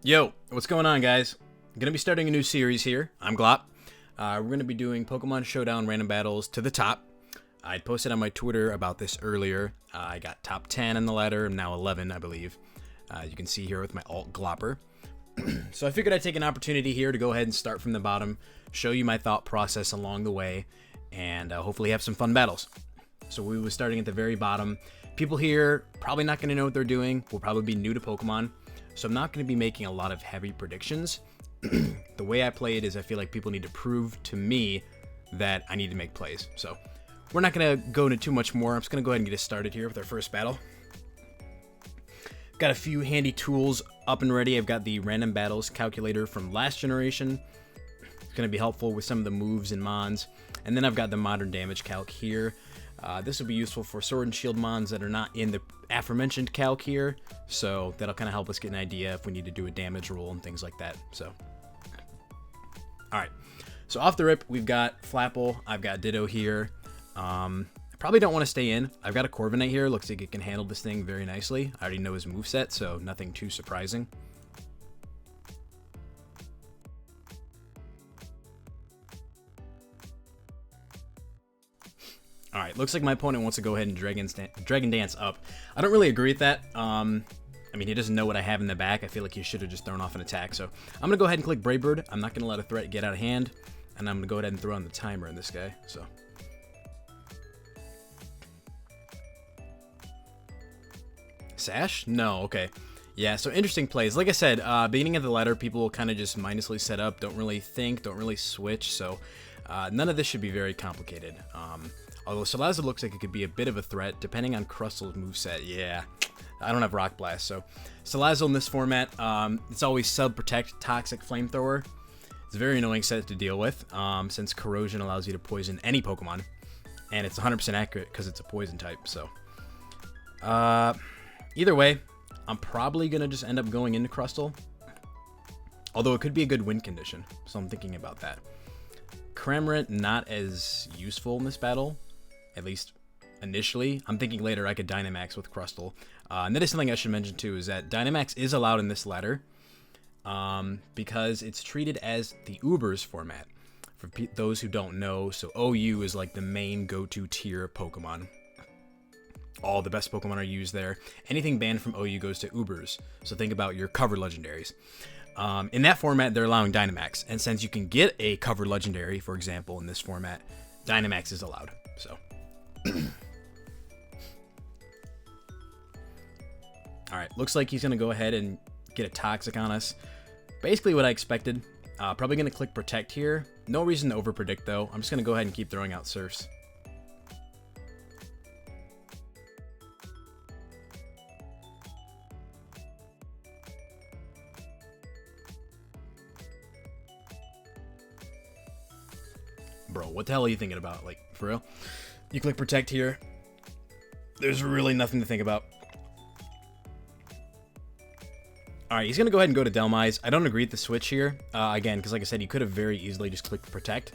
Yo, what's going on, guys? I'm going to be starting a new series here. I'm Glop. We're going to be doing Pokemon Showdown random battles to the top. I posted on my Twitter about this earlier. I got top 10 on the ladder. I'm now 11, I believe. You can see here with my alt Glopper. So I figured I'd take an opportunity here to go ahead and start from the bottom, show you my thought process along the way, and hopefully have some fun battles. So we were starting at the very bottom. People here probably not going to know what they're doing. Will probably be new to Pokemon. So I'm not going to be making a lot of heavy predictions. The way I play it is I feel like people need to prove to me that I need to make plays. So we're not going to go into too much more. I'm just going to go ahead and get us started here with our first battle. Got a few handy tools up and ready. I've got the random battles calculator from last generation. It's going to be helpful with some of the moves and mons. And then I've got the modern damage calc here. This will be useful for Sword and Shield mons that are not in the aforementioned calc here, so that'll kind of help us get an idea if we need to do a damage roll and things like that. So, alright, so off the rip, we've got Flapple, I've got Ditto here. I probably don't want to stay in. I've got a Corviknight here, looks like it can handle this thing very nicely. I already know his moveset, so nothing too surprising. Alright, looks like my opponent wants to go ahead and Dragon Dance up. I don't really agree with that. I mean, he doesn't know what I have in the back. I feel like he should have just thrown off an attack. So I'm going to go ahead and click Brave Bird. I'm not going to let a threat get out of hand. And I'm going to go ahead and throw on the timer in this guy. So Sash? No, okay. Yeah, so interesting plays. Like I said, beginning of the ladder, people will kind of just mindlessly set up, don't really think, don't really switch. So none of this should be very complicated. Although Salazzle looks like it could be a bit of a threat, depending on Crustle's moveset. Yeah, I don't have Rock Blast, so Salazzle in this format, it's always Sub-Protect Toxic Flamethrower. It's a very annoying set to deal with, since Corrosion allows you to poison any Pokemon, and it's 100% accurate because it's a poison type, so. Either way, I'm probably going to just end up going into Crustle, although it could be a good win condition, so I'm thinking about that. Cramorant, not as useful in this battle. At least initially. I'm thinking later I could Dynamax with Crustle. And that is something I should mention too, is that Dynamax is allowed in this ladder because it's treated as the Ubers format. For those who don't know, so OU is like the main go-to tier of Pokemon. All the best Pokemon are used there. Anything banned from OU goes to Ubers. So think about your covered legendaries. In that format, they're allowing Dynamax. And since you can get a covered legendary, for example, in this format, Dynamax is allowed. So alright, looks like he's going to go ahead and get a Toxic on us. Basically what I expected. Probably going to click Protect here. No reason to overpredict though. I'm just going to go ahead and keep throwing out Surfs. Bro, what the hell are you thinking about? Like, for real? You click Protect here. There's really nothing to think about. Alright, he's going to go ahead and go to Delmise. I don't agree with the switch here. Again, because like I said, he could have very easily just clicked Protect.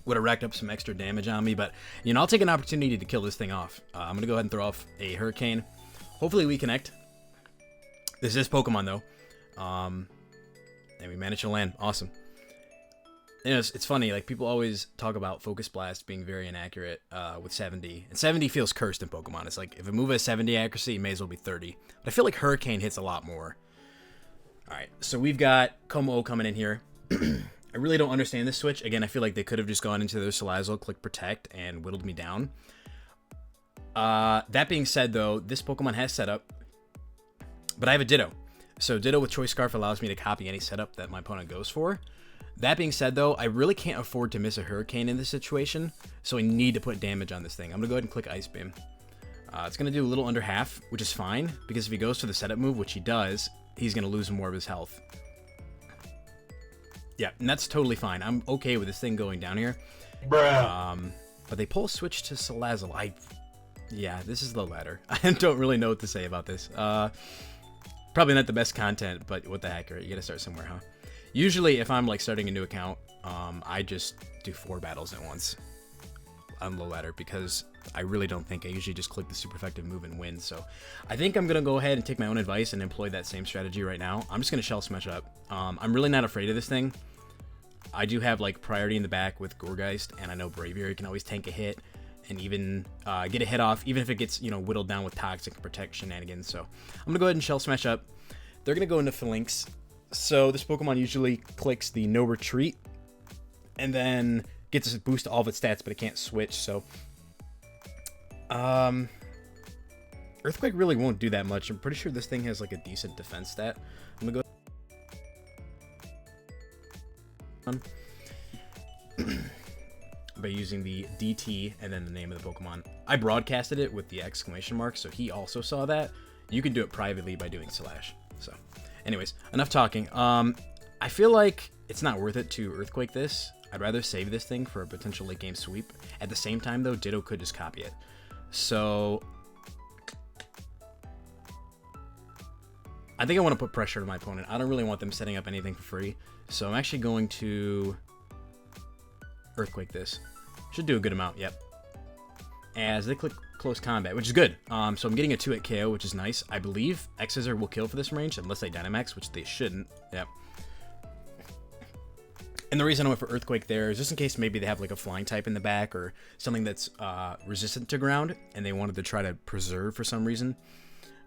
Would have racked up some extra damage on me, but, you know, I'll take an opportunity to kill this thing off. I'm going to go ahead and throw off a Hurricane. Hopefully we connect. This is Pokemon, though. And we managed to land. Awesome. You know, it's funny, like, people always talk about Focus Blast being very inaccurate with 70. And 70 feels cursed in Pokemon. It's like, if a move has 70 accuracy, it may as well be 30. But I feel like Hurricane hits a lot more. Alright, so we've got Como coming in here. I really don't understand this switch. Again, I feel like they could have just gone into their Salazzle, click Protect, and whittled me down. That being said, though, this Pokemon has setup. But I have a Ditto. So Ditto with Choice Scarf allows me to copy any setup that my opponent goes for. That being said, though, I really can't afford to miss a Hurricane in this situation, so I need to put damage on this thing. I'm going to go ahead and click Ice Beam. It's going to do a little under half, which is fine, because if he goes to the setup move, which he does, he's going to lose more of his health. Yeah, and that's totally fine. I'm okay with this thing going down here. Bruh. But they pull a switch to Salazzle. Yeah, this is the ladder. I don't really know what to say about this. Probably not the best content, but what the heck, right? You got to start somewhere, huh? Usually, if I'm like starting a new account, I just do 4 battles at once. on low ladder because I really don't think I usually just click the super effective move and win. So I think I'm going to go ahead and take my own advice and employ that same strategy right now. I'm just going to shell smash up. I'm really not afraid of this thing. I do have like priority in the back with Gorgeist, and I know Braviary can always tank a hit and even get a hit off, even if it gets, you know, whittled down with Toxic and Protect shenanigans. So I'm going to go ahead and shell smash up. They're going to go into Phalanx. So this Pokemon usually clicks the no retreat and then gets a boost to all of its stats, but it can't switch. So Earthquake really won't do that much. I'm pretty sure this thing has like a decent defense stat. I'm going to go by using the DT and then the name of the Pokemon. I broadcasted it with the exclamation mark, so he also saw that. You can do it privately by doing slash. So anyways, enough talking. I feel like it's not worth it to Earthquake this. I'd rather save this thing for a potential late game sweep. At the same time though, Ditto could just copy it. So I think I want to put pressure on my opponent. I don't really want them setting up anything for free. So I'm actually going to Earthquake this. Should do a good amount, yep. As they click close combat, which is good. So I'm getting a 2-hit KO, which is nice. I believe X-Scissor will kill for this range, unless they Dynamax, which they shouldn't. Yep. And the reason I went for Earthquake there is just in case maybe they have like a flying type in the back or something that's resistant to ground, and they wanted to try to preserve for some reason.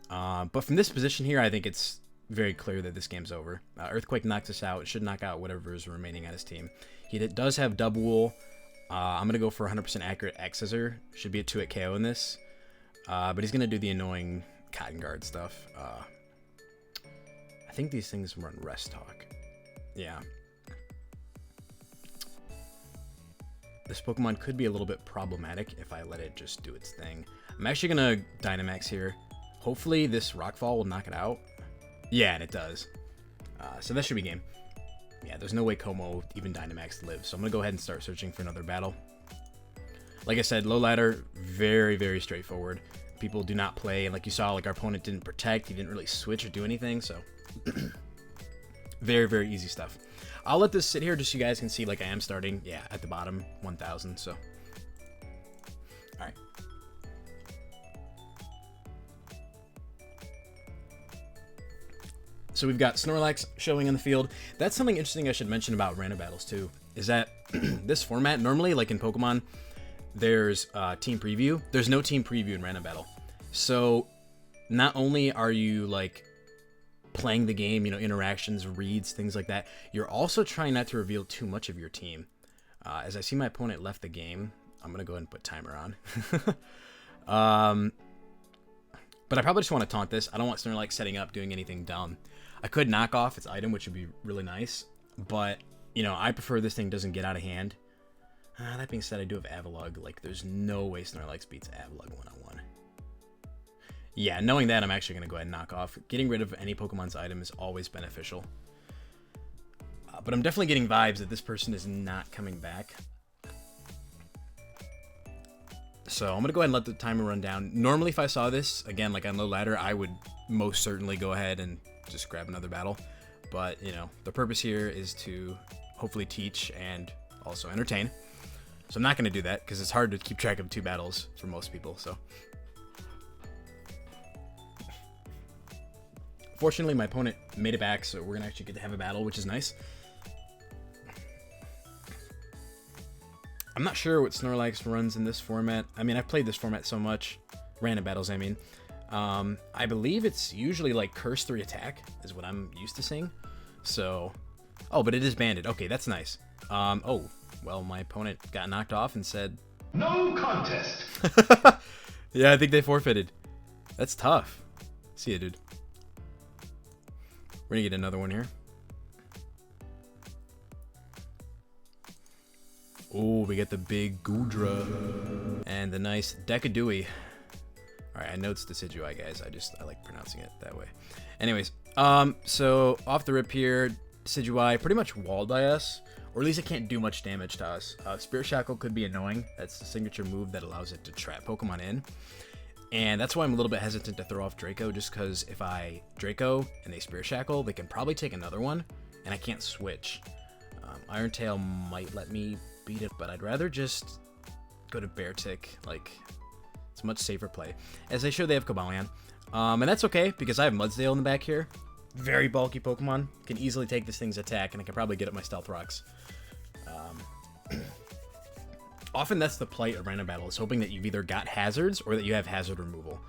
But from this position here, I think it's very clear that this game's over. Earthquake knocks us out. It should knock out whatever is remaining on his team. He does have Double Wool. I'm going to go for 100% accurate X-Scissor. Should be a 2-hit KO in this. But he's going to do the annoying Cotton Guard stuff. I think these things run Rest Talk. Yeah. This Pokemon could be a little bit problematic if I let it just do its thing. I'm actually going to Dynamax here. Hopefully this Rockfall will knock it out. Yeah, and it does. So that should be game. Yeah, there's no way Como even Dynamax lives. So I'm going to go ahead and start searching for another battle. Like I said, low ladder, very, very straightforward. People do not play. And like you saw, like our opponent didn't protect. He didn't really switch or do anything. So very, very easy stuff. I'll let this sit here just so you guys can see like I am starting, yeah, at the bottom, 1,000, so. All right. So we've got Snorlax showing in the field. That's something interesting I should mention about random battles too, is that this format, normally like in Pokemon, there's team preview. There's no team preview in random battle. So not only are you like playing the game, you know, interactions, reads, things like that, you're also trying not to reveal too much of your team. As I see my opponent left the game, I'm going to go ahead and put timer on. But I probably just want to taunt this. I don't want Snorlax setting up, doing anything dumb. I could knock off its item, which would be really nice, but, you know, I prefer this thing doesn't get out of hand. That being said, I do have Avalugg. Like, there's no way Snorlax beats Avalugg one-on-one. Yeah, knowing that, I'm actually going to go ahead and knock off. Getting rid of any Pokemon's item is always beneficial. But I'm definitely getting vibes that this person is not coming back. So I'm going to go ahead and let the timer run down. Normally, if I saw this, again, like on low ladder, I would most certainly go ahead and just grab another battle. But, you know, the purpose here is to hopefully teach and also entertain. So I'm not going to do that because it's hard to keep track of 2 battles for most people, so. Fortunately, my opponent made it back, so we're going to actually get to have a battle, which is nice. I'm not sure what Snorlax runs in this format. I mean, I've played this format so much. Random battles, I mean. I believe it's usually like Curse 3 attack is what I'm used to seeing. So, oh, but it is banded. Okay, that's nice. Oh, well, my opponent got knocked off and said, "No contest." Yeah, I think they forfeited. That's tough. See ya, dude. We're gonna get another one here. Oh, we get the big Goodra and the nice Decadui. All right, I know it's Decidueye, guys. I like pronouncing it that way. Anyways, so off the rip here, Decidueye pretty much walled by us, or at least it can't do much damage to us. Spirit Shackle could be annoying. That's the signature move that allows it to trap Pokemon in. And that's why I'm a little bit hesitant to throw off Draco, just because if I Draco and they Spirit Shackle, they can probably take another one, and I can't switch. Iron Tail might let me beat it, but I'd rather just go to Bear Tick. Like, it's a much safer play. As they show, they have Cobalion. And that's okay, because I have Mudsdale in the back here. Very bulky Pokemon. Can easily take this thing's attack, and I can probably get up my Stealth Rocks. Often that's the plight of random battle, is hoping that you've either got hazards or that you have hazard removal.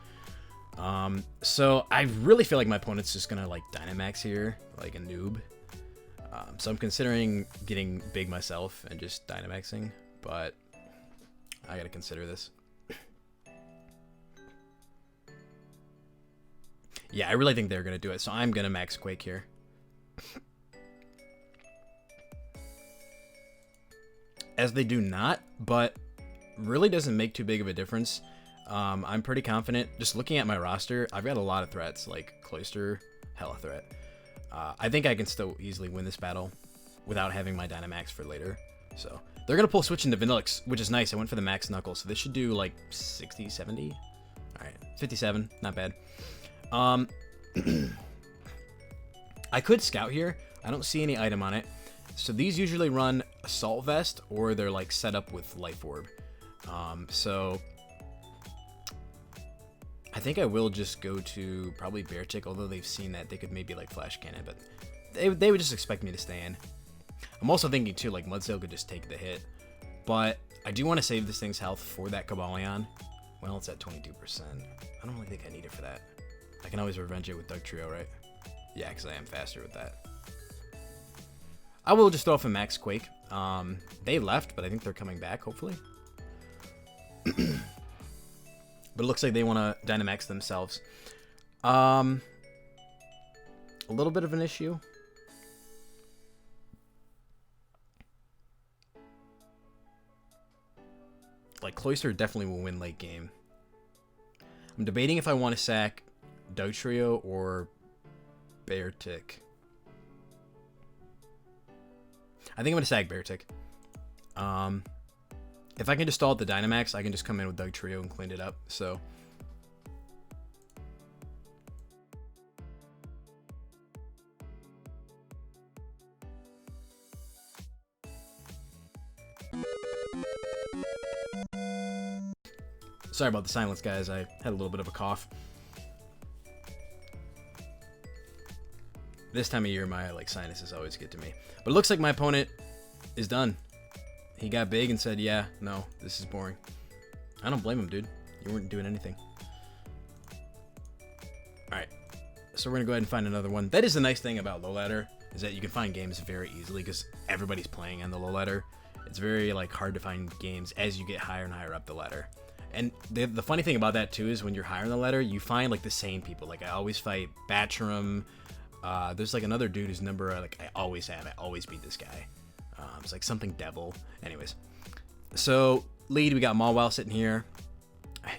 So I really feel like my opponent's just gonna like Dynamax here, like a noob. So I'm considering getting big myself and just Dynamaxing, but I gotta consider this. Yeah, I really think they're gonna do it, so I'm gonna Max Quake here. As they do not, but really doesn't make too big of a difference. I'm pretty confident. Just looking at my roster, I've got a lot of threats, like Cloyster, hella threat. I think I can still easily win this battle without having my Dynamax for later. So they're going to pull switch into Vanillix, which is nice. I went for the Max Knuckle, so this should do like 60, 70. All right, 57, not bad. I could Scout here. I don't see any item on it. So these usually run Assault Vest, or they're like set up with Life Orb. So I think I will just go to probably Bear Tick, although they've seen that they could maybe like Flash Cannon, but they would just expect me to stay in. I'm also thinking too, like Mudsdale could just take the hit, but I do want to save this thing's health for that Cobalion. Well, it's at 22%. I don't really think I need it for that. I can always revenge it with Dugtrio, right? Yeah, because I am faster with that. I will just throw off a Max Quake. They left, but I think they're coming back, hopefully. But it looks like they want to Dynamax themselves. A little bit of an issue. Like, Cloyster definitely will win late game. I'm debating if I want to sack Dugtrio or Bear Tick. I think I'm going to sack Bear Tick. If I can just stall at the Dynamax, I can just come in with Dugtrio and clean it up. So sorry about the silence, guys. I had a little bit of a cough. This time of year, my sinuses always get to me. But it looks like my opponent is done. He got big and said, yeah, no, this is boring. I don't blame him, dude. You weren't doing anything. Alright, so we're going to go ahead and find another one. That is the nice thing about low ladder, is that you can find games very easily because everybody's playing on the low ladder. It's very hard to find games as you get higher and higher up the ladder. And the funny thing about that too is when you're higher on the ladder, you find the same people. I always fight Batcherum. There's another dude whose number I always have. I always beat this guy. It's something devil. Anyways, so lead, we got Mawile sitting here.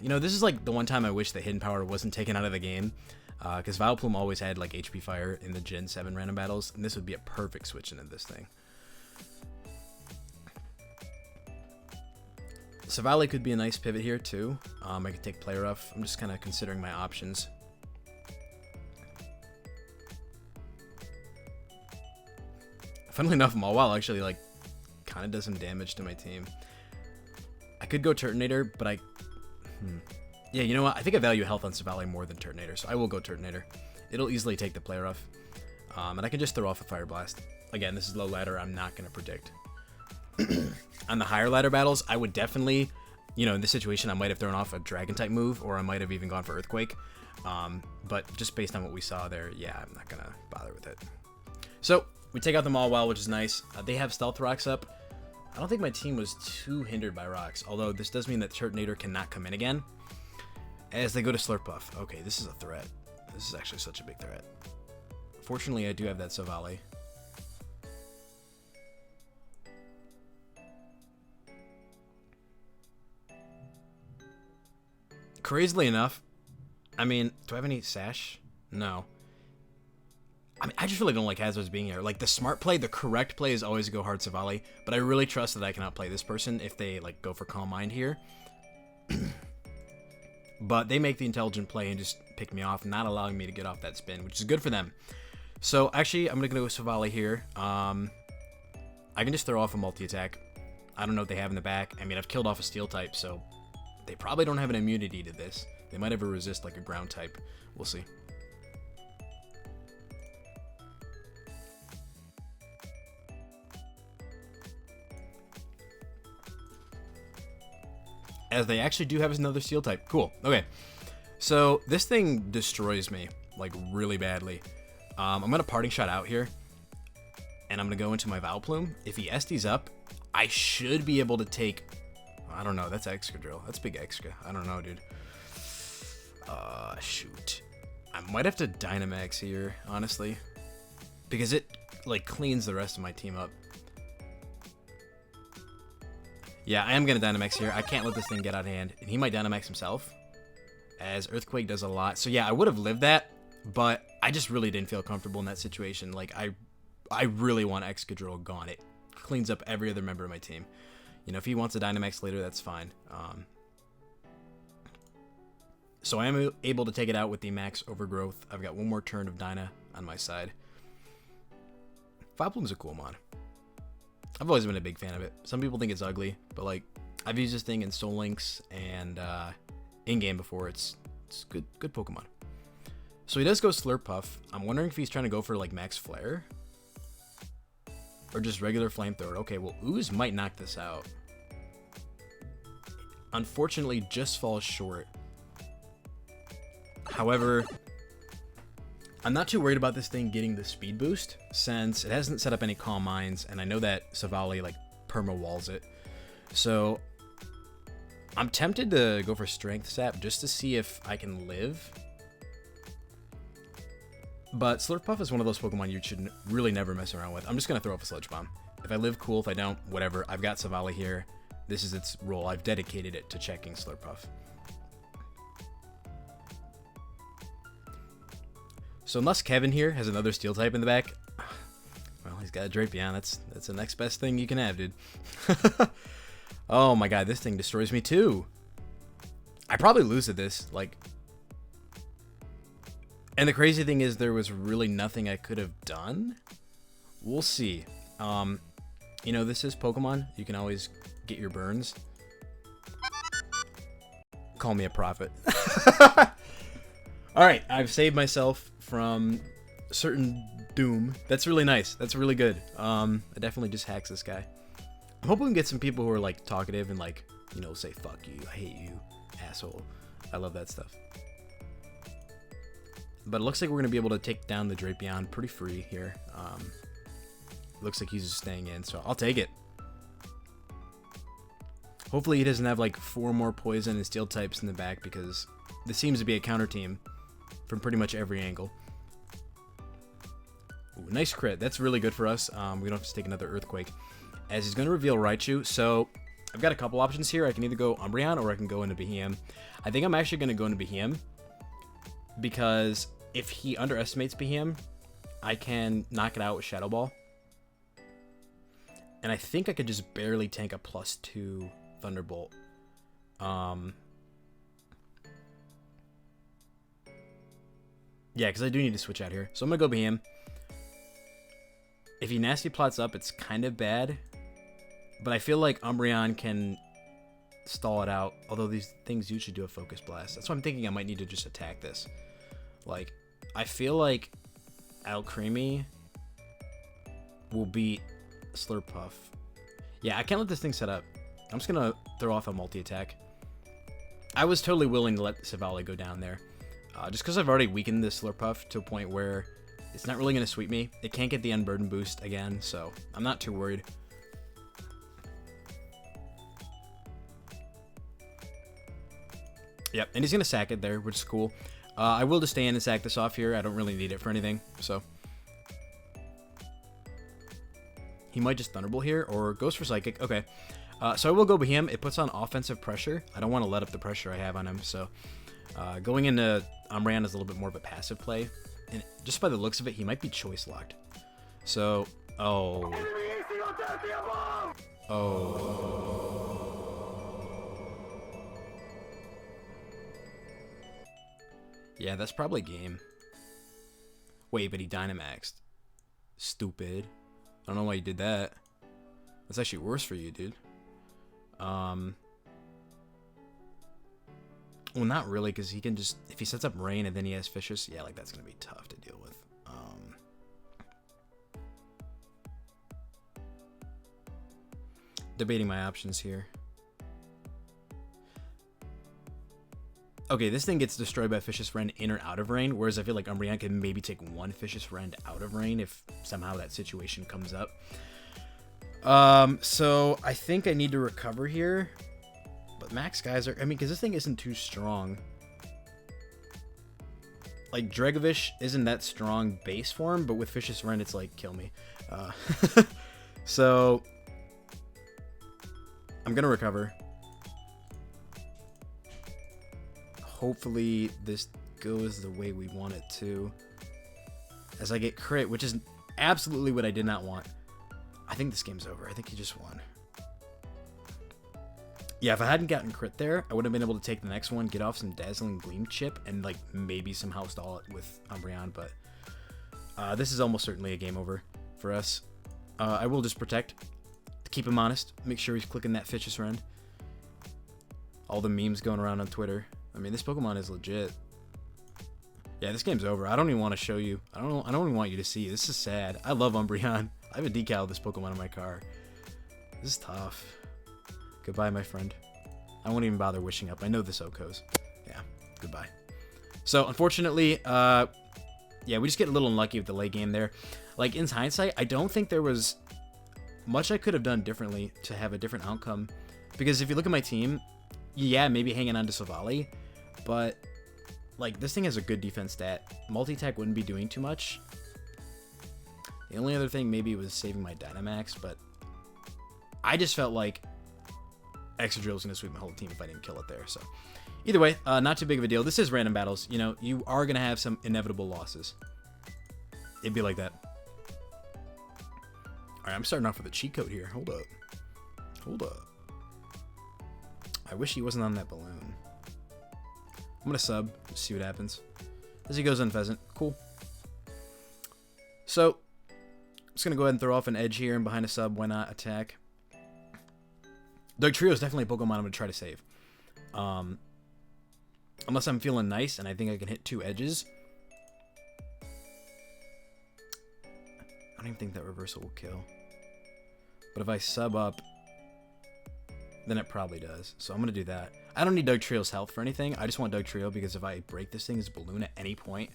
You know, this is the one time I wish the Hidden Power wasn't taken out of the game, because Vileplume always had HP Fire in the Gen 7 random battles, and this would be a perfect switch into this thing. Savali could be a nice pivot here too. I could take Play Rough. I'm just kind of considering my options. Funnily enough, Mawile actually kind of does some damage to my team. I could go Turtonator, but yeah, you know what? I think I value health on Savali more than Turtonator, so I will go Turtonator. It'll easily take the Play Rough. And I can just throw off a Fire Blast. Again, this is low ladder. I'm not going to predict. On the higher ladder battles, I would definitely, in this situation, I might have thrown off a Dragon-type move, or I might have even gone for Earthquake. But just based on what we saw there, yeah, I'm not going to bother with it. So, we take out the Mawile, which is nice. They have Stealth Rocks up. I don't think my team was too hindered by rocks, although this does mean that Turtonator cannot come in again. As they go to Slurpuff. Okay, this is a threat. This is actually such a big threat. Fortunately, I do have that Savali. Crazily enough, do I have any Sash? No. I just really don't like hazards being here. The smart play, the correct play is always go hard Savali, but I really trust that I can outplay this person if they go for Calm Mind here. But they make the intelligent play and just pick me off, not allowing me to get off that spin, which is good for them. So actually, I'm gonna go with Savali here. I can just throw off a multi-attack. I don't know what they have in the back. I mean, I've killed off a steel type, so they probably don't have an immunity to this. They might have a resist like a ground type. We'll see. As they actually do have another steel type. Cool. Okay. So this thing destroys me, like, really badly. I'm going to parting shot out here. And I'm going to go into my Vileplume. If he SDs up, I should be able to take... I don't know. That's Excadrill. That's big Exca. I don't know, dude. Shoot. I might have to Dynamax here, honestly. Because it, like, cleans the rest of my team up. Yeah, I am going to Dynamax here. I can't let this thing get out of hand. And he might Dynamax himself, as Earthquake does a lot. So, yeah, I would have lived that, but I just really didn't feel comfortable in that situation. Like, I really want Excadrill gone. It cleans up every other member of my team. You know, if he wants a Dynamax later, that's fine. So I am able to take it out with the max overgrowth. I've got one more turn of Dyna on my side. Vileplume's a cool mod. I've always been a big fan of it. Some people think it's ugly, but like I've used this thing in Soul Links and in-game before. It's good Pokemon. So he does go Slurpuff. I'm wondering if he's trying to go for like Max Flare. Or just regular Flamethrower. Okay, well Ooze might knock this out. Unfortunately, just falls short. However, I'm not too worried about this thing getting the speed boost, since it hasn't set up any Calm Minds, and I know that Savali, like, perma-walls it. So, I'm tempted to go for Strength Sap just to see if I can live. But Slurpuff is one of those Pokemon you should really never mess around with. I'm just going to throw up a Sludge Bomb. If I live, cool. If I don't, whatever. I've got Savali here. This is its role. I've dedicated it to checking Slurpuff. So unless Kevin here has another Steel type in the back, well, he's got a Drapion. That's the next best thing you can have, dude. Oh my god, this thing destroys me too. I probably lose at this, like. And the crazy thing is there was really nothing I could have done. We'll see. You know, this is Pokemon. You can always get your burns. Call me a prophet. Alright, I've saved myself from certain doom. That's really nice. That's really good. It definitely just hacks this guy. I'm hoping we can get some people who are like talkative and like, you know, say fuck you, I hate you, asshole. I love that stuff. But it looks like we're going to be able to take down the Drapion pretty free here. Looks like he's just staying in, so I'll take it. Hopefully he doesn't have like 4 more poison and steel types in the back, because this seems to be a counter team from pretty much every angle. Ooh, nice crit. That's really good for us. We don't have to take another Earthquake, as he's going to reveal Raichu. So I've got a couple options here. I can either go Umbreon or I can go into Behemoth. I think I'm actually going to go into Behemoth, because if he underestimates Behemoth, I can knock it out with Shadow Ball. And I think I could just barely tank a +2 Thunderbolt. Yeah, because I do need to switch out here. So I'm going to go Behemoth. If he nasty plots up, it's kind of bad. But I feel like Umbreon can stall it out. Although these things usually do a Focus Blast. That's why I'm thinking I might need to just attack this. Like, I feel like Alcremie will beat Slurpuff. Yeah, I can't let this thing set up. I'm just going to throw off a multi-attack. I was totally willing to let Savali go down there. Just because I've already weakened this Slurpuff to a point where it's not really going to sweep me. It can't get the Unburden boost again, so I'm not too worried. Yep, and he's going to sack it there, which is cool. I will just stay in and sack this off here. I don't really need it for anything, so. He might just Thunderbolt here, or goes for Psychic. Okay, so I will go Behemoth. It puts on offensive pressure. I don't want to let up the pressure I have on him, so. Going into Umbreon is a little bit more of a passive play. And just by the looks of it, he might be choice locked. So, oh. Yeah, that's probably game. Wait, but he Dynamaxed. Stupid. I don't know why you did that. That's actually worse for you, dude. Well, not really, because he can just, if he sets up rain and then he has fishes, yeah, like that's gonna be tough to deal with. Debating my options here. Okay, this thing gets destroyed by Fishes Friend in or out of rain, whereas I feel like Umbreon can maybe take one Fishes Friend out of rain if somehow that situation comes up. So I think I need to recover here. But Max Geyser, I mean, because this thing isn't too strong. Like, Dragovish isn't that strong base form, but with Fishes Friend, it's like, kill me. So I'm going to recover. Hopefully this goes the way we want it to. As I get crit, which is absolutely what I did not want. I think this game's over. I think he just won. Yeah, if I hadn't gotten crit there, I would have been able to take the next one, get off some Dazzling Gleam chip, and like maybe somehow stall it with Umbreon, but this is almost certainly a game over for us. I will just protect, to keep him honest, make sure he's clicking that Fishes Friend. All the memes going around on Twitter. I mean, this Pokemon is legit. Yeah, this game's over. I don't even want to show you. I don't even want you to see. This is sad. I love Umbreon. I have a decal of this Pokemon in my car. This is tough. Goodbye, my friend. I won't even bother wishing up. I know this Oko's. Yeah, goodbye. So, unfortunately, yeah, we just get a little unlucky with the late game there. Like, in hindsight, I don't think there was much I could have done differently to have a different outcome. Because if you look at my team, yeah, maybe hanging on to Savali, but, like, this thing has a good defense stat. Multi-attack wouldn't be doing too much. The only other thing maybe was saving my Dynamax, but I just felt like Excadrill was going to sweep my whole team if I didn't kill it there. So either way, not too big of a deal. This is random battles. You know, you are going to have some inevitable losses. It'd be like that. All right, I'm starting off with a cheat code here. Hold up. Hold up. I wish he wasn't on that balloon. I'm going to sub, see what happens. As he goes on Pheasant. Cool. So, just going to go ahead and throw off an edge here, and behind a sub, why not attack? Dugtrio is definitely a Pokemon I'm going to try to save. Unless I'm feeling nice and I think I can hit 2 edges. I don't even think that reversal will kill. But if I sub up, then it probably does. So I'm going to do that. I don't need Dugtrio's health for anything. I just want Dugtrio because if I break this thing's balloon at any point,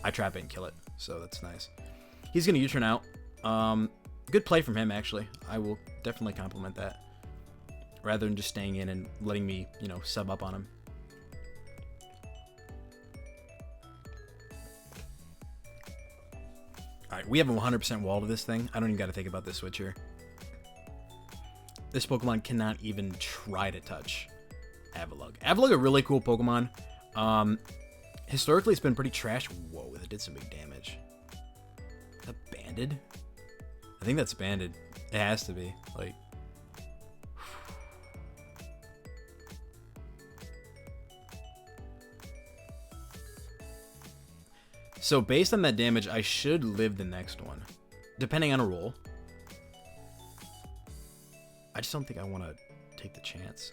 I trap it and kill it. So that's nice. He's going to U-turn out. Good play from him, actually. I will definitely compliment that. Rather than just staying in and letting me, you know, sub up on him. Alright, we have a 100% wall to this thing. I don't even got to think about this switch here. This Pokemon cannot even try to touch Avalugg. Avalugg, a really cool Pokemon. Historically, it's been pretty trash. Whoa, that did some big damage. Is that banded? I think that's banded. It has to be. Like, so based on that damage, I should live the next one, depending on a roll. I just don't think I want to take the chance.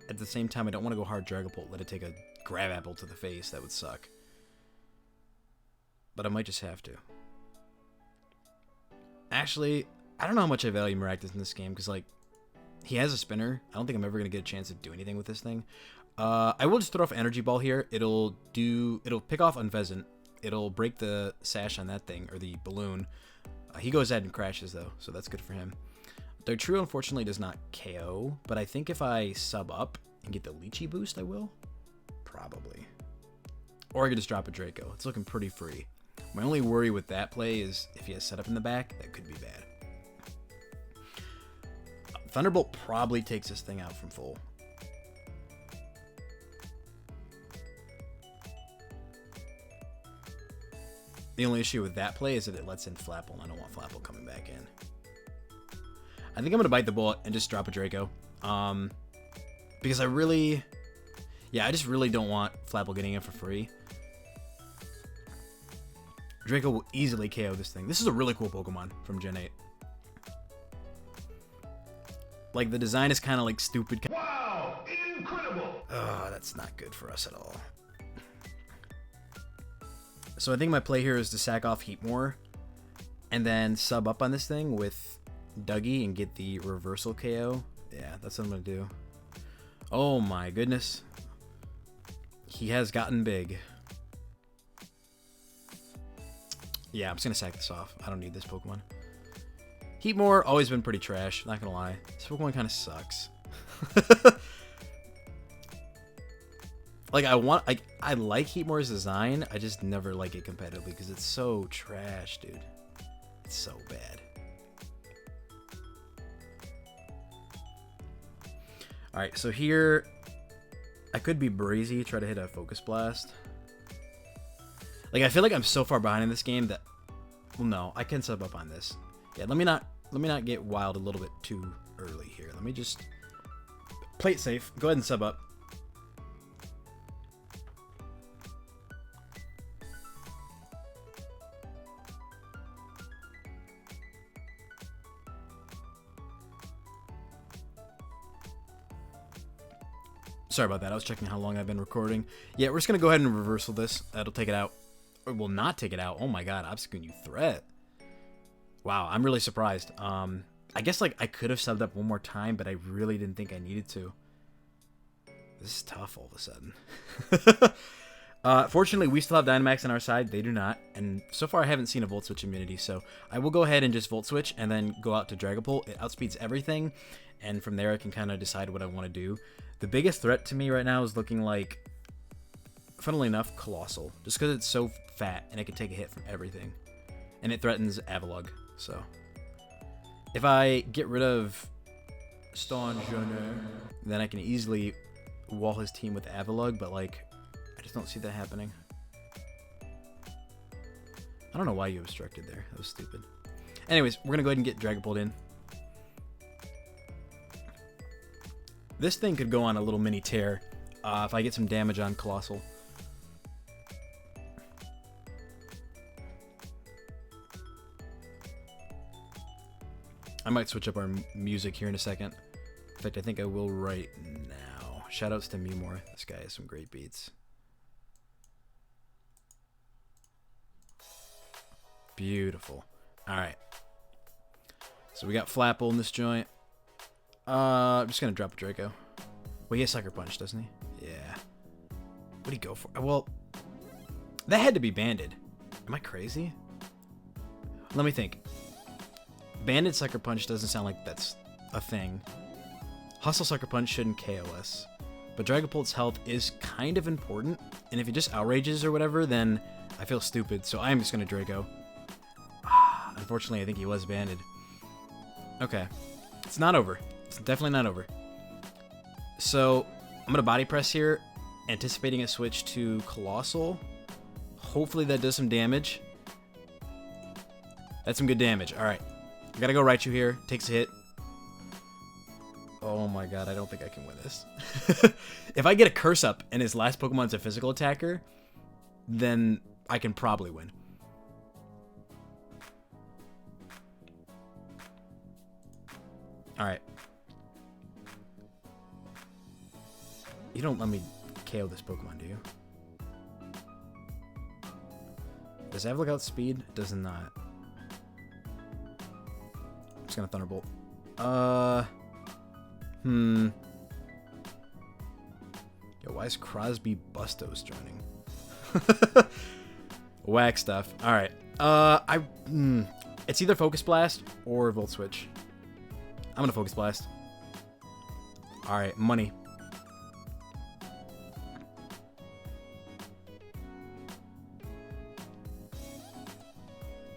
At the same time, I don't want to go hard Dragapult, let it take a grab apple to the face. That would suck. But I might just have to. Actually, I don't know how much I value Maractus in this game, because, like, he has a spinner. I don't think I'm ever going to get a chance to do anything with this thing. I will just throw off Energy Ball here. It'll pick off Unpheasant. It'll break the sash on that thing, or the balloon. He goes ahead and crashes, though, so that's good for him. Dugtrio, unfortunately, does not KO, but I think if I sub up and get the Lychee boost, I will. Probably. Or I could just drop a Draco. It's looking pretty free. My only worry with that play is if he has setup in the back, that could be bad. Thunderbolt probably takes this thing out from full. The only issue with that play is that it lets in Flapple, and I don't want Flapple coming back in. I think I'm going to bite the bullet and just drop a Draco. Because I really... Yeah, I just really don't want Flapple getting in for free. Draco will easily KO this thing. This is a really cool Pokemon from Gen 8. Like, the design is kind of like stupid. Wow, incredible! Oh, that's not good for us at all. So I think my play here is to sack off Heatmore and then sub up on this thing with Dougie and get the reversal KO. Yeah, that's what I'm going to do. Oh my goodness. He has gotten big. Yeah, I'm just going to sack this off. I don't need this Pokemon. Heatmore, always been pretty trash, not going to lie. This Pokemon kind of sucks. Like, I like Heatmore's design, I just never like it competitively because it's so trash, dude. It's so bad. Alright, so here, I could be brazy, try to hit a Focus Blast. Like, I feel like I'm so far behind in this game that, well, no, I can sub up on this. Yeah, let me not get wild a little bit too early here. Let me just play it safe. Go ahead and sub up. Sorry about that. I was checking how long I've been recording. Yeah, we're just going to go ahead and reversal this. That'll take it out. Or will not take it out. Oh my god, Obstacle You Threat. Wow, I'm really surprised. I guess, like, I could have subbed up one more time, but I really didn't think I needed to. This is tough all of a sudden. Fortunately, we still have Dynamax on our side. They do not. And so far, I haven't seen a Volt Switch immunity. So I will go ahead and just Volt Switch and then go out to Dragapult. It outspeeds everything. And from there, I can kind of decide what I want to do. The biggest threat to me right now is looking like, funnily enough, Colossal. Just because it's so fat and it can take a hit from everything. And it threatens Avalugg. So if I get rid of Stonjourner, then I can easily wall his team with Avalugg, but like, I just don't see that happening. I don't know why you obstructed there. That was stupid. Anyways, we're going to go ahead and get Dragapult in. This thing could go on a little mini tear if I get some damage on Colossal. I might switch up our music here in a second. In fact, I think I will right now. Shoutouts to Mewmore. This guy has some great beats. Beautiful. Alright. So we got Flapple in this joint. I'm just gonna drop a Draco. Well, he has Sucker Punch, doesn't he? Yeah. What'd he go for? Well, that had to be banded. Am I crazy? Let me think. Banded Sucker Punch doesn't sound like that's a thing. Hustle Sucker Punch shouldn't KO us. But Dragapult's health is kind of important, and if he just outrages or whatever, then I feel stupid, so I'm just gonna Draco. Unfortunately, I think he was banded. Okay. It's not over. It's definitely not over. So, I'm going to Body Press here, anticipating a switch to Colossal. Hopefully that does some damage. That's some good damage. Alright. I gotta go Raichu here. Takes a hit. Oh my god, I don't think I can win this. If I get a Curse Up and his last Pokemon's a physical attacker, then I can probably win. Alright. You don't let me KO this Pokemon, do you? Does Avalugg outspeed? It does not. I'm just gonna Thunderbolt. Yo, why is Crosby Bustos joining? Whack stuff. Alright. It's either Focus Blast or Volt Switch. I'm gonna Focus Blast. Alright, money.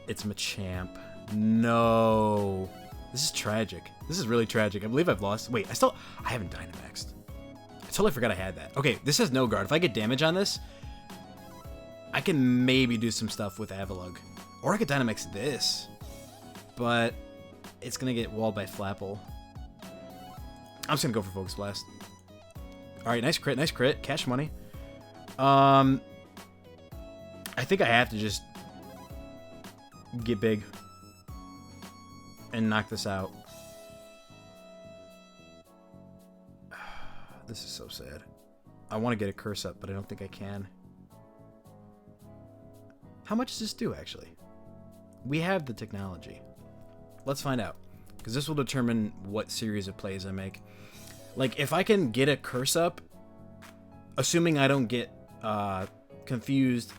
It's Machamp. No. This is tragic. This is really tragic. I believe I've lost. Wait, I haven't Dynamaxed. I totally forgot I had that. Okay, this has no guard. If I get damage on this, I can maybe do some stuff with Avalugg. Or I could Dynamax this. But it's going to get walled by Flapple. I'm just going to go for Focus Blast. Alright, nice crit, nice crit. Cash money. I think I have to just get big and knock this out. This is so sad. I want to get a curse up, but I don't think I can. How much does this do, actually? We have the technology. Let's find out, because this will determine what series of plays I make. Like, if I can get a curse up, assuming I don't get confused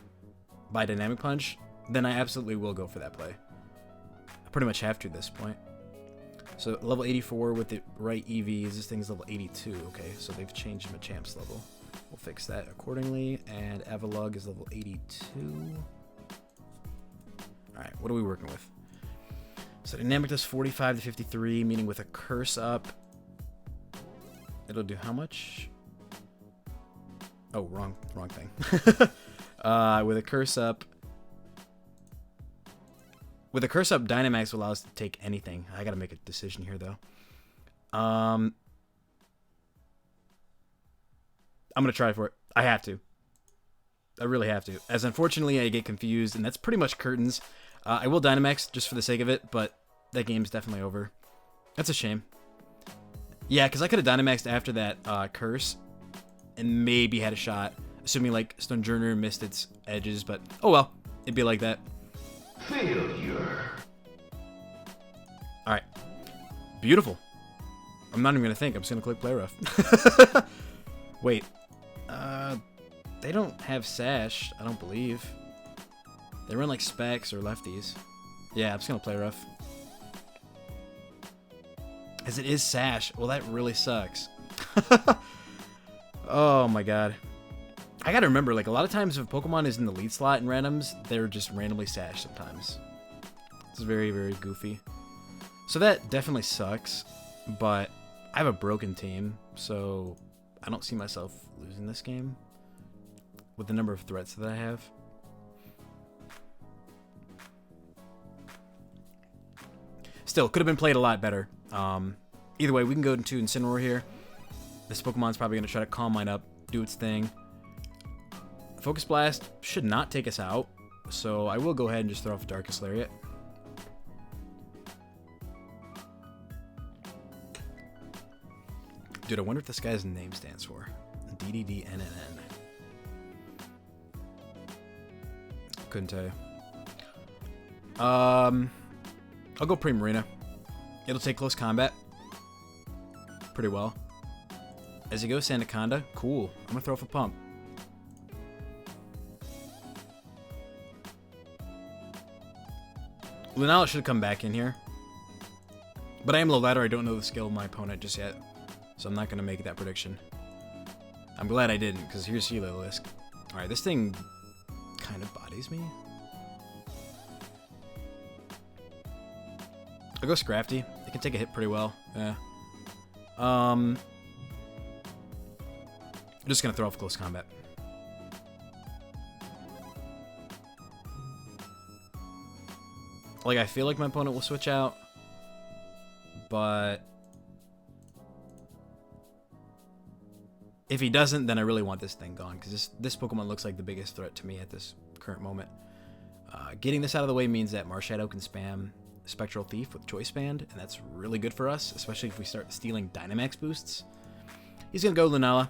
by Dynamic Punch, then I absolutely will go for that play. I pretty much have to at this point. So level 84 with the right EVs, this thing's level 82. Okay, so they've changed Machamp's level. We'll fix that accordingly. And Avalug is level 82. Alright, what are we working with? So Dynamic does 45 to 53, meaning with a curse up, it'll do how much? Oh, wrong thing. With a curse up, Dynamax will allow us to take anything. I gotta make a decision here, though. I'm gonna try for it. I have to. I really have to. As unfortunately, I get confused, and that's pretty much curtains. I will Dynamax just for the sake of it, but that game's definitely over. That's a shame. Yeah, because I could have Dynamaxed after that curse, and maybe had a shot, assuming like Stunjourner missed its edges, but oh well, it'd be like that. Failure. Alright. Beautiful. I'm not even going to think. I'm just going to click Play Rough. Wait. They don't have Sash, I don't believe. They run like Specs or Lefties. Yeah, I'm just going to Play Rough. As it is Sash. Well, that really sucks. Oh my god. I gotta remember, like, a lot of times if Pokemon is in the lead slot in randoms, they're just randomly sashed sometimes. It's very, very goofy. So that definitely sucks, but I have a broken team, so I don't see myself losing this game with the number of threats that I have. Still, could have been played a lot better. Either way, we can go into Incineroar here. This Pokemon's probably going to try to calm mine up, do its thing. Focus Blast should not take us out, so I will go ahead and just throw off Darkest Lariat. Dude, I wonder what this guy's name stands for. DDDNNN. Couldn't tell you. I'll go Primarina. It'll take close combat pretty well. As he goes Sandaconda, cool. I'm gonna throw off a Pump. Lunala should come back in here. But I am low ladder, I don't know the skill of my opponent just yet. So I'm not gonna make that prediction. I'm glad I didn't, because here's Heliolisk. Alright, this thing kind of bodies me. I'll go Scrafty. It can take a hit pretty well. Yeah. I'm just gonna throw off close combat. Like, I feel like my opponent will switch out, but if he doesn't, then I really want this thing gone, because this Pokemon looks like the biggest threat to me at this current moment. Getting this out of the way means that Marshadow can spam Spectral Thief with Choice Band, and that's really good for us, especially if we start stealing Dynamax boosts. He's gonna go Lunala.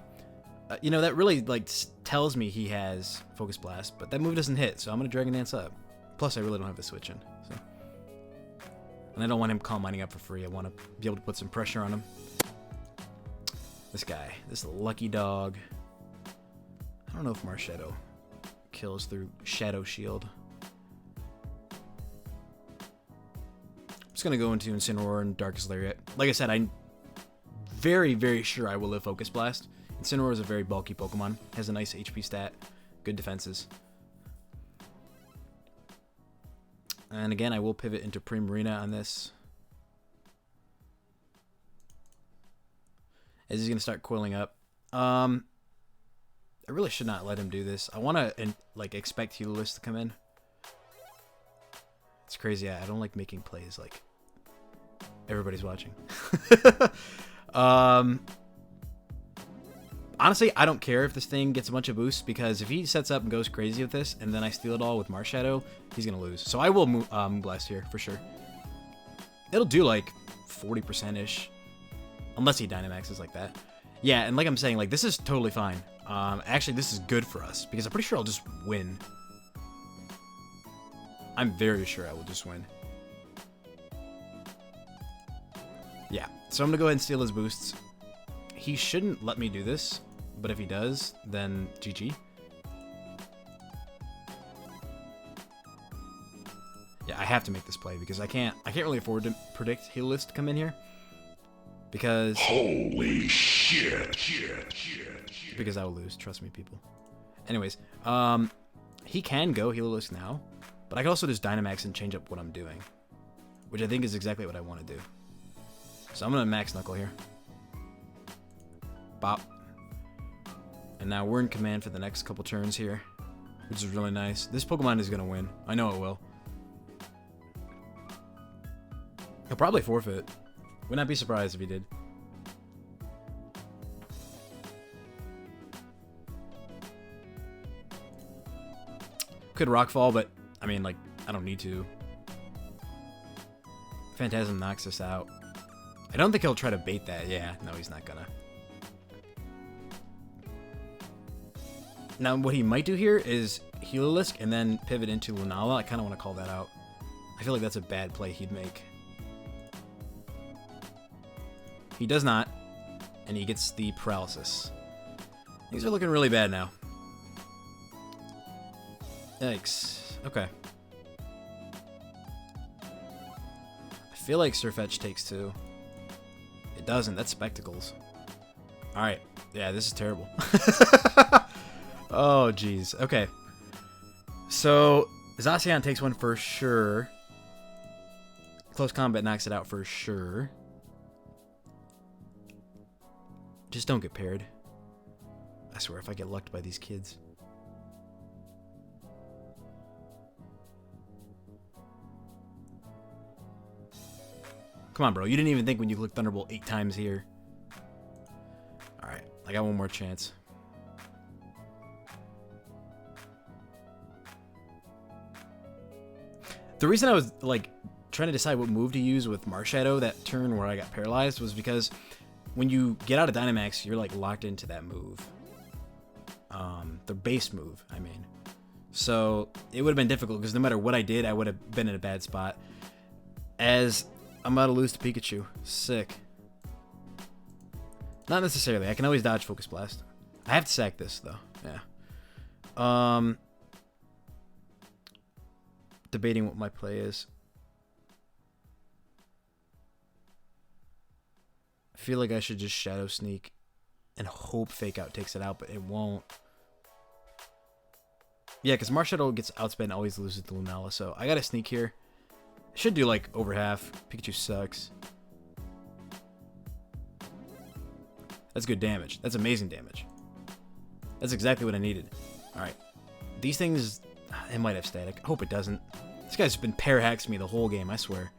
You know, that really like tells me he has Focus Blast, but that move doesn't hit, so I'm gonna Dragon Dance up. Plus, I really don't have the switch in, so. And I don't want him Calm Mining up for free. I want to be able to put some pressure on him. This guy, this lucky dog. I don't know if Marshadow kills through Shadow Shield. I'm just gonna go into Incineroar and Darkest Lariat. Like I said, I'm very, very sure I will live Focus Blast. Incineroar is a very bulky Pokemon. Has a nice HP stat, good defenses. And again, I will pivot into Primarina on this. As he's going to start coiling up. I really should not let him do this. I want to like expect Heliolisk to come in. It's crazy. I don't like making plays like everybody's watching. Honestly, I don't care if this thing gets a bunch of boosts, because if he sets up and goes crazy with this, and then I steal it all with Marshadow, he's going to lose. So I will Moonblast here, for sure. It'll do like 40%-ish, unless he Dynamaxes like that. Yeah, and like I'm saying, like, this is totally fine. Actually, this is good for us, because I'm pretty sure I'll just win. I'm very sure I will just win. Yeah, so I'm going to go ahead and steal his boosts. He shouldn't let me do this, but if he does, then GG. Yeah, I have to make this play, because I can't really afford to predict Healist to come in here. Because... Holy shit. Because I will lose, trust me, people. Anyways, he can go Healist now, but I can also just Dynamax and change up what I'm doing, which I think is exactly what I want to do. So I'm going to Max Knuckle here. Bop. And now we're in command for the next couple turns here, which is really nice. This Pokemon is going to win. I know it will. He'll probably forfeit. Would not be surprised if he did. Could Rockfall, but I mean, like, I don't need to. Phantasm knocks us out. I don't think he'll try to bait that. Yeah, no, he's not gonna. Now, what he might do here is Heliolisk and then pivot into Lunala. I kind of want to call that out. I feel like that's a bad play he'd make. He does not, and he gets the paralysis. These are looking really bad now. Yikes. Okay. I feel like Surfetch takes 2. It doesn't. That's Spectacles. Alright. Yeah, this is terrible. Oh, jeez. Okay. So, Zacian takes 1 for sure. Close Combat knocks it out for sure. Just don't get paired. I swear, if I get lucked by these kids. Come on, bro. You didn't even think when you clicked Thunderbolt 8 times here. Alright, I got one more chance. The reason I was, like, trying to decide what move to use with Marshadow that turn where I got paralyzed was because when you get out of Dynamax, you're, like, locked into that move. The base move, I mean. So, it would have been difficult, because no matter what I did, I would have been in a bad spot. As I'm about to lose to Pikachu. Sick. Not necessarily. I can always dodge Focus Blast. I have to sack this, though. Yeah. Debating what my play is. I feel like I should just Shadow Sneak and hope Fake Out takes it out, but it won't. Yeah, because Marshadow gets outspent and always loses to Lunala, so I gotta sneak here. Should do like over half. Pikachu sucks. That's good damage. That's amazing damage. That's exactly what I needed. Alright. These things, it might have static. I hope it doesn't. This guy's been pair hacks me the whole game, I swear.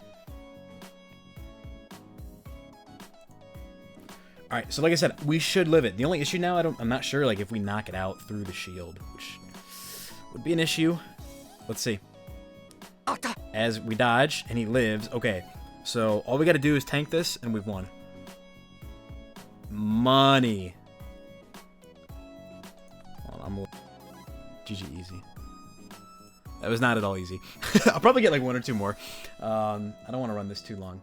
Alright, so like I said, we should live it. The only issue now, I'm not sure like if we knock it out through the shield, which would be an issue. Let's see. As we dodge, and he lives. Okay, so all we gotta do is tank this, and we've won. Money. Hold on, GG easy. That was not at all easy. I'll probably get like 1 or 2 more. I don't want to run this too long.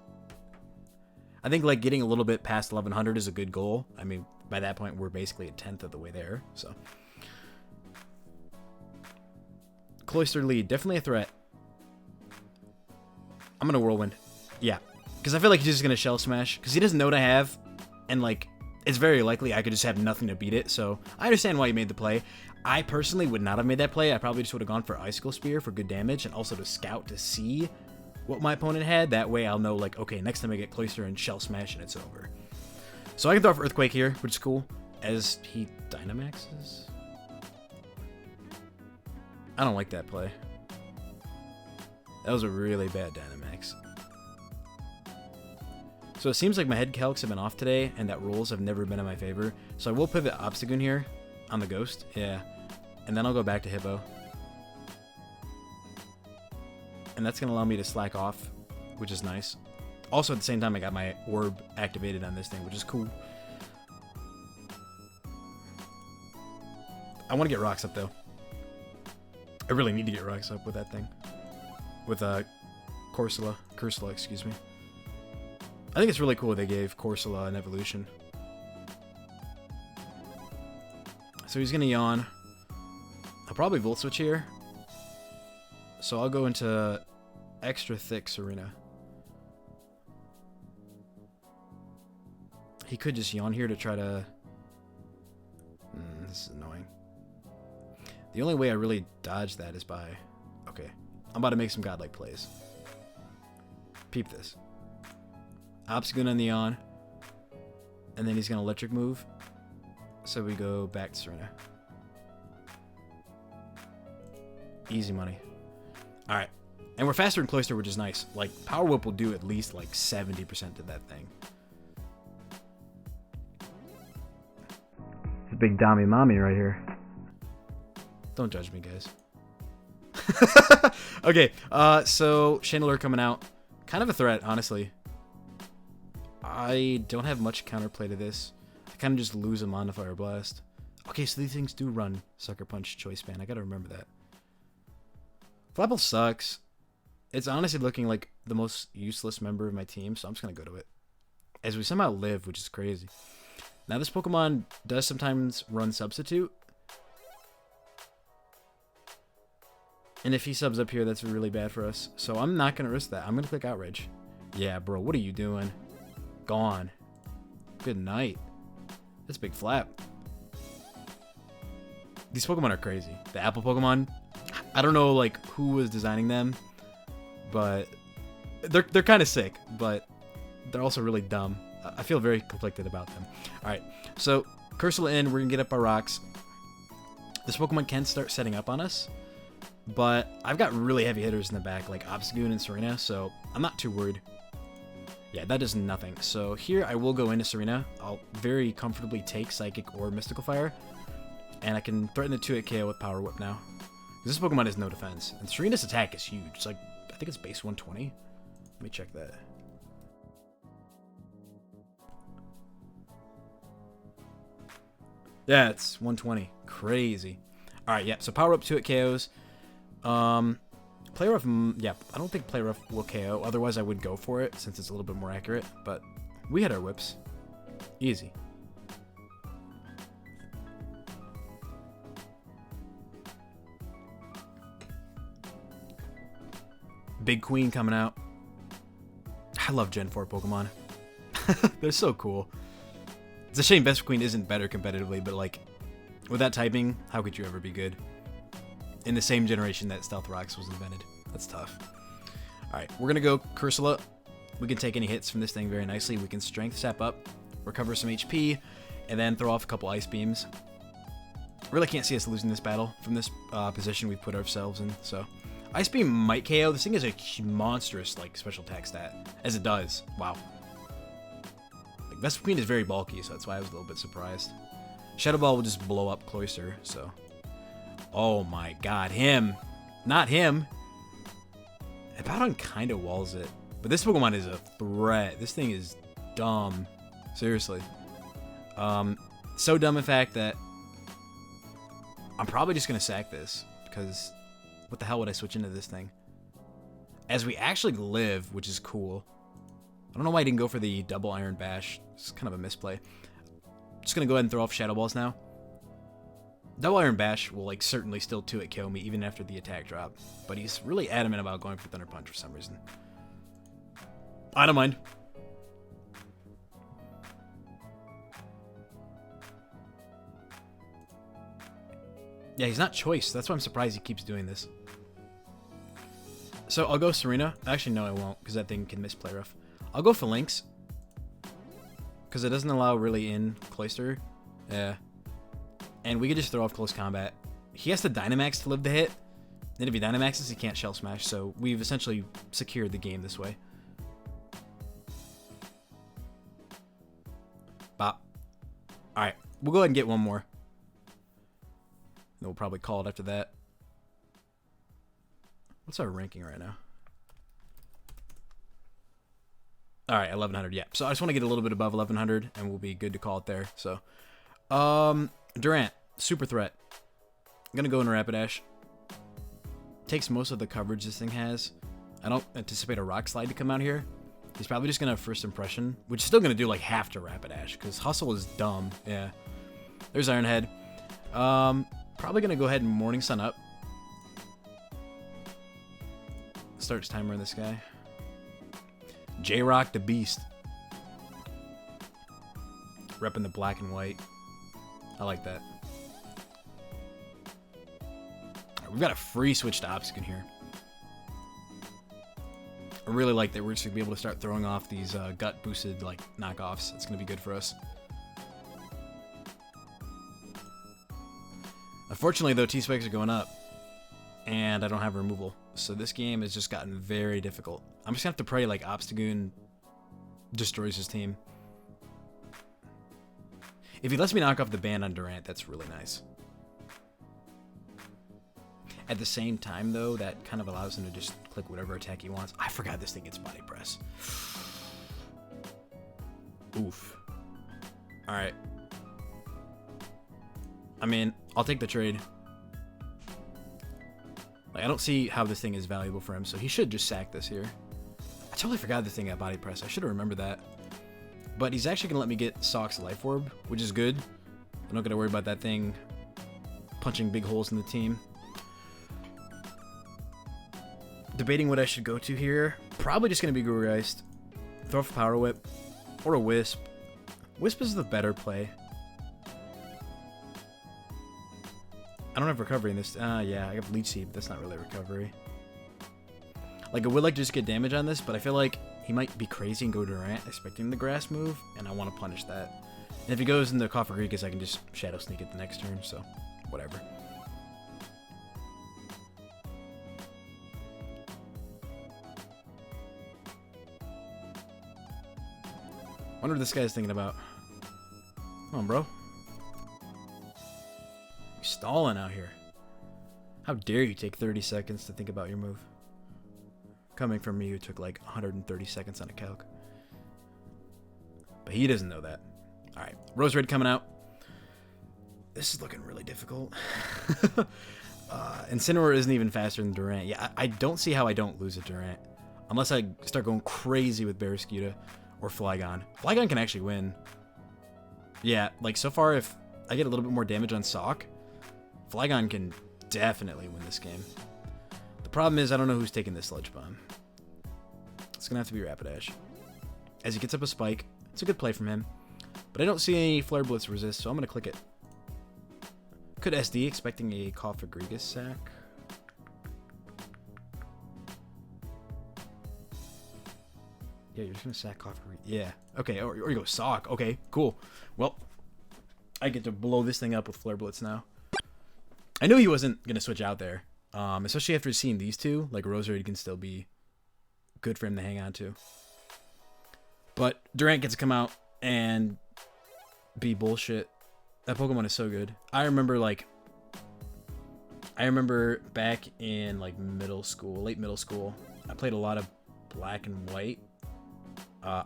I think like getting a little bit past 1100 is a good goal. I mean, by that point, we're basically a 10th of the way there. So, Cloyster lead, definitely a threat. I'm gonna Whirlwind. Yeah, because I feel like he's just gonna Shell Smash because he doesn't know what I have, and like it's very likely I could just have nothing to beat it. So I understand why he made the play. I personally would not have made that play. I probably just would have gone for Icicle Spear for good damage and also to scout to see what my opponent had. That way I'll know, like, okay, next time I get Cloyster and Shell Smash and it's over. So I can throw off Earthquake here, which is cool, as he Dynamaxes. I don't like that play. That was a really bad Dynamax. So it seems like my head calcs have been off today, and that rules have never been in my favor. So I will pivot Obstagoon here on the Ghost. Yeah. And then I'll go back to Hippo. And that's going to allow me to slack off, which is nice. Also, at the same time, I got my Orb activated on this thing, which is cool. I want to get rocks up, though. I really need to get rocks up with that thing. With, Corsola, excuse me. I think it's really cool they gave Corsola an evolution. So he's gonna yawn. I'll probably Volt Switch here. So I'll go into extra thick Serena. He could just yawn here to try to... this is annoying. The only way I really dodge that is by... Okay. I'm about to make some godlike plays. Peep this. Obstagoon on the yawn. And then he's going to electric move. So we go back to Serena. Easy money. Alright. And we're faster in Cloister, which is nice. Like, Power Whip will do at least like 70% of that thing. It's a big Dami Mommy right here. Don't judge me, guys. Okay, so Chandelure coming out. Kind of a threat, honestly. I don't have much counterplay to this. I kind of just lose him on the Fire Blast. Okay, so these things do run Sucker Punch Choice Band. I gotta remember that. Flapple sucks. It's honestly looking like the most useless member of my team, so I'm just gonna go to it. As we somehow live, which is crazy. Now this Pokemon does sometimes run Substitute. And if he subs up here, that's really bad for us. So I'm not going to risk that. I'm going to click Outrage. Yeah, bro, what are you doing? Gone. Good night. That's a big flap. These Pokemon are crazy. The Apple Pokemon, I don't know like who was designing them, but they're kind of sick, but they're also really dumb. I feel very conflicted about them. All right, so Cursula in, we're going to get up our rocks. This Pokemon can start setting up on us, but I've got really heavy hitters in the back, like Obstagoon and Serena, so I'm not too worried. Yeah, that does nothing. So here I will go into Serena. I'll very comfortably take Psychic or Mystical Fire, and I can threaten the 2-hit KO with Power Whip now. This Pokemon has no defense, and Serena's attack is huge. It's like, I think it's base 120. Let me check that. Yeah, it's 120. Crazy. Alright, yeah, so Power Up 2-hit KOs. Play Rough, yeah, I don't think Play Rough will KO. Otherwise, I would go for it since it's a little bit more accurate. But we hit our whips. Easy. Big Queen coming out. I love Gen 4 Pokemon. They're so cool. It's a shame Best Queen isn't better competitively, but like, with that typing, how could you ever be good? In the same generation that Stealth Rocks was invented. That's tough. Alright, we're going to go Cursula. We can take any hits from this thing very nicely. We can Strength Sap up, recover some HP, and then throw off a couple Ice Beams. Really can't see us losing this battle from this position we've put ourselves in. So, Ice Beam might KO. This thing is a monstrous like special attack stat, as it does. Wow. Like, Vespa Queen is very bulky, so that's why I was a little bit surprised. Shadow Ball will just blow up Cloyster, so... Oh my god, him! Not him! Hippowdon kind of walls it. But this Pokemon is a threat. This thing is dumb. Seriously. So dumb, in fact, that I'm probably just going to sack this. Because what the hell would I switch into this thing? As we actually live, which is cool. I don't know why I didn't go for the double Iron Bash. It's kind of a misplay. Just going to go ahead and throw off Shadow Balls now. Double Iron Bash will like certainly still 2-hit KO me even after the attack drop. But he's really adamant about going for Thunder Punch for some reason. I don't mind. Yeah, he's not choice. That's why I'm surprised he keeps doing this. So I'll go Serena. Actually, no, I won't, because that thing can miss Play Rough. I'll go for Lynx. Because it doesn't allow really in Cloyster. Yeah. And we could just throw off Close Combat. He has to Dynamax to live the hit. And if he Dynamaxes, he can't Shell Smash. So we've essentially secured the game this way. Bop. Alright, we'll go ahead and get one more. Then we'll probably call it after that. What's our ranking right now? Alright, 1100, yeah. So I just want to get a little bit above 1100, and we'll be good to call it there. So, Durant, super threat. I'm gonna go in Rapidash. Takes most of the coverage this thing has. I don't anticipate a Rock Slide to come out here. He's probably just gonna First Impression, which is still gonna do like half to Rapidash, because Hustle is dumb. Yeah. There's Iron Head. Probably gonna go ahead and Morning Sun up. Starts timer on this guy. J-Rock the Beast. Repping the black and white. I like that. Right, we've got a free switch to Obstagoon here. I really like that we're just gonna be able to start throwing off these gut boosted like knockoffs. It's gonna be good for us. Unfortunately though, T-spikes are going up and I don't have removal. So this game has just gotten very difficult. I'm just gonna have to pray like Obstagoon destroys his team. If he lets me knock off the ban on Durant, that's really nice. At the same time, though, that kind of allows him to just click whatever attack he wants. I forgot this thing gets body press. Oof. Alright. I mean, I'll take the trade. Like, I don't see how this thing is valuable for him, so he should just sack this here. I totally forgot this thing got body press. I should have remembered that. But he's actually going to let me get Sock's Life Orb, which is good. I'm not going to worry about that thing punching big holes in the team. Debating what I should go to here. Probably just going to be Gurugeist. Throw off Power Whip. Or a Wisp. Wisp is the better play. I don't have recovery in this. Yeah, I have Leech Seed, but that's not really recovery. Like, I would like to just get damage on this, but I feel like he might be crazy and go Durant, expecting the grass move, and I want to punish that. And if he goes into Cofagrigus, I can just Shadow Sneak it the next turn, so whatever. Wonder what this guy's thinking about. Come on, bro. You're stalling out here. How dare you take 30 seconds to think about your move? Coming from me who took like 130 seconds on a calc. But he doesn't know that. Alright, Rose Red coming out. This is looking really difficult. Incineroar isn't even faster than Durant. Yeah, I don't see how I don't lose at Durant. Unless I start going crazy with Barraskewda or Flygon. Flygon can actually win. Yeah, like so far if I get a little bit more damage on Sock, Flygon can definitely win this game. The problem is I don't know who's taking this Sludge Bomb. It's going to have to be Rapidash. As he gets up a Spike, it's a good play from him. But I don't see any Flare Blitz resist, so I'm going to click it. Could SD, expecting a Cofagrigus sack. Yeah, you're just going to sack Cofagrigus. Yeah. Okay, or you go Sock. Okay, cool. Well, I get to blow this thing up with Flare Blitz now. I knew he wasn't going to switch out there. Especially after seeing these two, like Roserade can still be good for him to hang on to. But Durant gets to come out and be bullshit. That Pokemon is so good. I remember back in like middle school, late middle school, I played a lot of Black and White.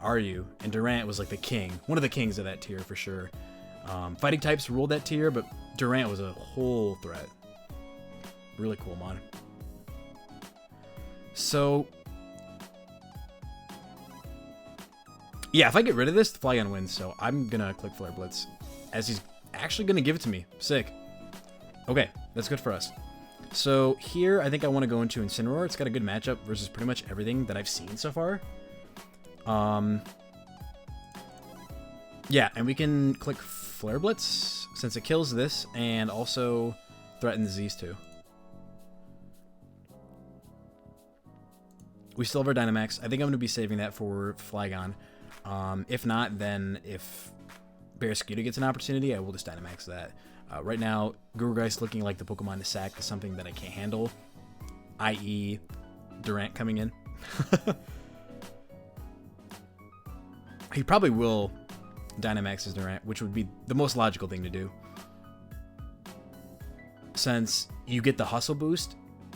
RU and Durant was like the king, one of the kings of that tier for sure. Fighting types ruled that tier, but Durant was a whole threat. Really cool mod. So, yeah, if I get rid of this, the Flygon wins. So I'm gonna click Flare Blitz, as he's actually gonna give it to me. Sick. Okay, that's good for us. So here, I think I want to go into Incineroar. It's got a good matchup versus pretty much everything that I've seen so far. Yeah, and we can click Flare Blitz since it kills this and also threatens these two. We still have our Dynamax. I think I'm going to be saving that for Flygon. If not, then if Barraskewda gets an opportunity, I will just Dynamax that. Right now, Gurugeist looking like the Pokemon to sack is something that I can't handle, i.e. Durant coming in. He probably will Dynamax his Durant, which would be the most logical thing to do. Since you get the Hustle boost,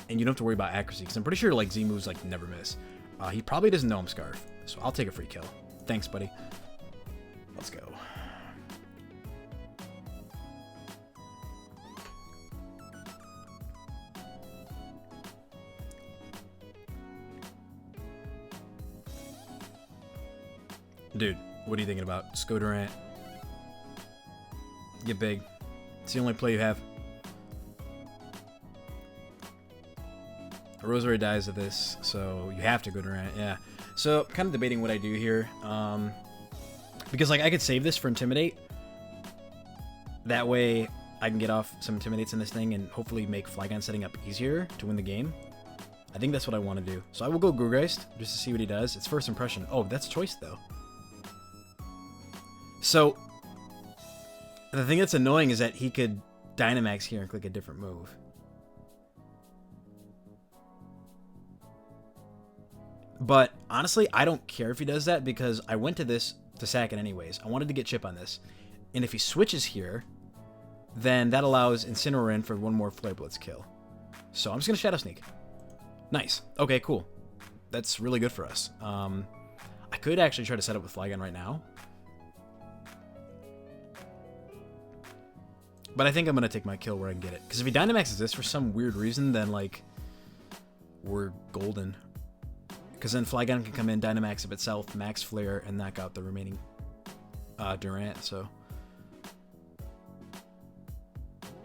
and you don't have to worry about accuracy, because I'm pretty sure like Z moves like never miss. He probably doesn't know I'm Scarf, so I'll take a free kill. Thanks, buddy. Let's go. Dude, what are you thinking about? Just go Durant. Get big. It's the only play you have. Rosary dies of this, so you have to go Durant, yeah. So, kind of debating what I do here. Because, like, I could save this for Intimidate. That way, I can get off some Intimidates in this thing and hopefully make Flygon setting up easier to win the game. I think that's what I want to do. So I will go Gurgeist just to see what he does. It's first impression. Oh, that's choice, though. So, the thing that's annoying is that he could Dynamax here and click a different move. But, honestly, I don't care if he does that because I went to this to sack it anyways. I wanted to get chip on this. And if he switches here, then that allows Incineroar in for one more Flare Blitz kill. So I'm just going to Shadow Sneak. Nice. Okay, cool. That's really good for us. I could actually try to set up with Flygon right now. But I think I'm going to take my kill where I can get it. Because if he Dynamaxes this for some weird reason, then, like, we're golden. Because then Flygon can come in, Dynamax of itself, Max Flare, and knock out the remaining Durant, so...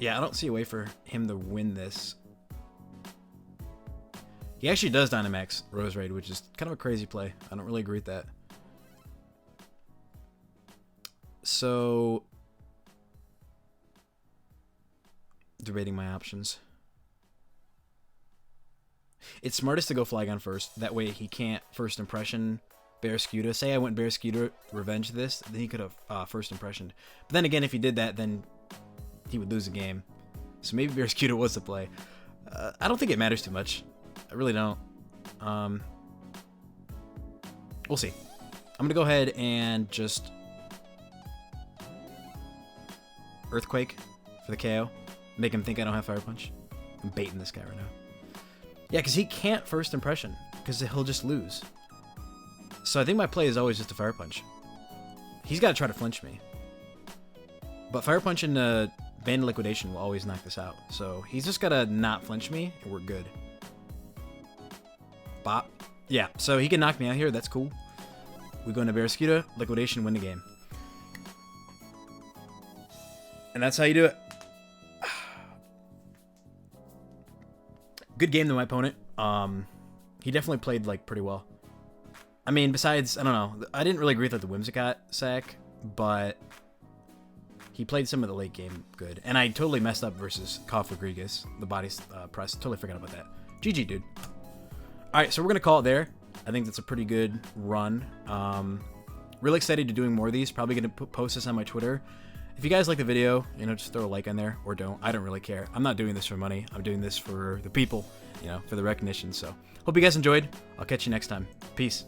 Yeah, I don't see a way for him to win this. He actually does Dynamax Roserade, which is kind of a crazy play. I don't really agree with that. So... Debating my options. It's smartest to go Flygon first. That way he can't first impression Barraskewda. Say I went Barraskewda revenge this, then he could have first impressioned. But then again, if he did that, then he would lose the game. So maybe Barraskewda was the play. I don't think it matters too much. I really don't. We'll see. I'm going to go ahead and just Earthquake for the KO. Make him think I don't have Fire Punch. I'm baiting this guy right now. Yeah, because he can't first impression, because he'll just lose. So I think my play is always just a Fire Punch. He's got to try to flinch me. But Fire Punch and Band Liquidation will always knock this out. So he's just got to not flinch me, and we're good. Bop. Yeah, so he can knock me out here. That's cool. We go into Barraskewda, Liquidation, win the game. And that's how you do it. Good game to my opponent. He definitely played, like, pretty well. I mean, besides, I don't know. I didn't really agree with the Whimsicott sack, but he played some of the late game good. And I totally messed up versus Koff Rodriguez, the body press. Totally forgot about that. GG, dude. All right, so we're going to call it there. I think that's a pretty good run. Really excited to doing more of these. Probably going to post this on my Twitter. If you guys like the video, you know, just throw a like on there or don't. I don't really care. I'm not doing this for money. I'm doing this for the people, you know, for the recognition. So hope you guys enjoyed. I'll catch you next time. Peace.